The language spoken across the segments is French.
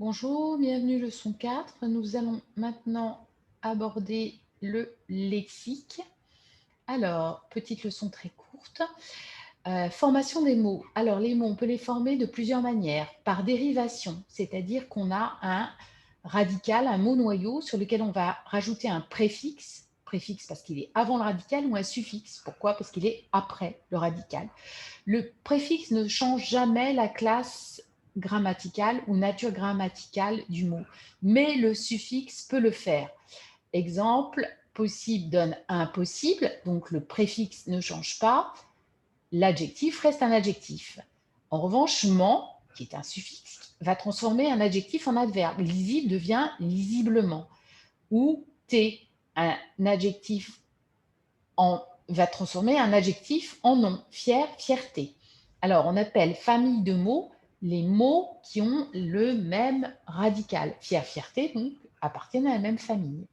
Bonjour, bienvenue leçon 4. Nous allons maintenant aborder le lexique. Alors, petite leçon très courte. Formation des mots. Alors, les mots, on peut les former de plusieurs manières. Par dérivation, c'est-à-dire qu'on a un radical, un mot noyau sur lequel on va rajouter un préfixe. Préfixe parce qu'il est avant le radical ou un suffixe. Pourquoi? Parce qu'il est après le radical. Le préfixe ne change jamais la classe grammaticale ou nature grammaticale du mot, mais le suffixe peut le faire. Exemple, possible donne impossible, donc le préfixe ne change pas, l'adjectif reste un adjectif. En revanche, ment, qui est un suffixe, va transformer un adjectif en adverbe. Lisible devient lisiblement. Ou t, un adjectif va transformer un adjectif en nom. Fier, fierté. Alors, on appelle famille de mots les mots qui ont le même radical. Fier, fierté, donc, appartiennent à la même famille.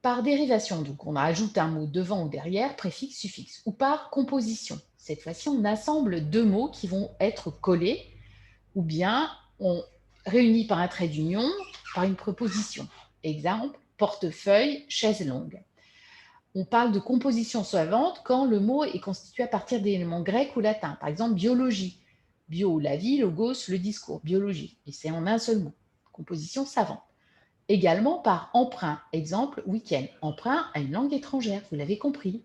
Par dérivation, donc, on ajoute un mot devant ou derrière, préfixe, suffixe. Ou par composition. Cette fois-ci, on assemble deux mots qui vont être collés, ou bien on réunit par un trait d'union, par une préposition. Exemple, portefeuille, chaise longue. On parle de composition savante quand le mot est constitué à partir d'éléments grecs ou latins. Par exemple, biologie. Bio, la vie, logos, le discours. Biologie. Et c'est en un seul mot. Composition savante. Également par emprunt. Exemple, week-end. Emprunt à une langue étrangère. Vous l'avez compris.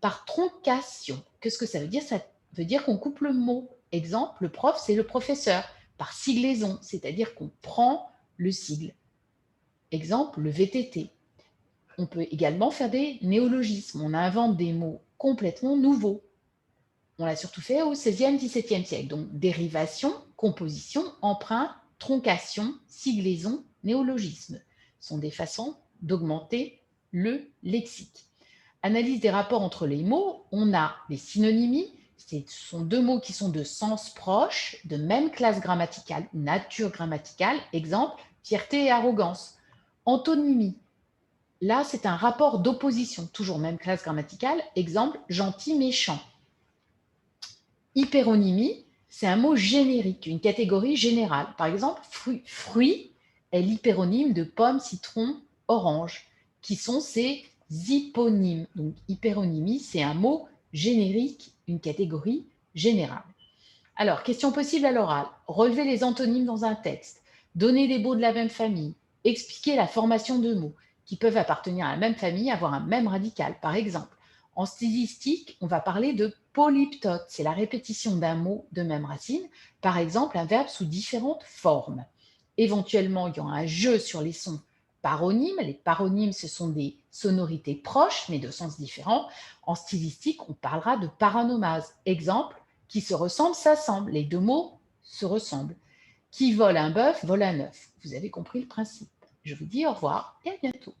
Par troncation. Qu'est-ce que ça veut dire? Ça veut dire qu'on coupe le mot. Exemple, le prof, c'est le professeur. Par siglaison, c'est-à-dire qu'on prend le sigle. Exemple, le VTT. On peut également faire des néologismes. On invente des mots complètement nouveaux. On l'a surtout fait au XVIe, XVIIe siècle. Donc, dérivation, composition, emprunt, troncation, siglaison, néologisme sont des façons d'augmenter le lexique. Analyse des rapports entre les mots. On a les synonymies. Ce sont deux mots qui sont de sens proche, de même classe grammaticale, nature grammaticale. Exemple, fierté et arrogance. Antonymie. Là, c'est un rapport d'opposition, toujours même classe grammaticale. Exemple, gentil, méchant. Hyperonymie, c'est un mot générique, une catégorie générale. Par exemple, fruit est l'hyperonyme de pomme, citron, orange, qui sont ces hyponymes. Donc, hyperonymie, c'est un mot générique, une catégorie générale. Alors, question possible à l'oral. Relever les antonymes dans un texte. Donner des mots de la même famille. Expliquer la formation de mots qui peuvent appartenir à la même famille, avoir un même radical. Par exemple, en stylistique, on va parler de polyptote. C'est la répétition d'un mot de même racine. Par exemple, un verbe sous différentes formes. Éventuellement, il y aura un jeu sur les sons paronymes. Les paronymes, ce sont des sonorités proches, mais de sens différents. En stylistique, on parlera de paranomase. Exemple, qui se ressemblent s'assemblent. Les deux mots se ressemblent. Qui vole un bœuf vole un œuf. Vous avez compris le principe. Je vous dis au revoir et à bientôt.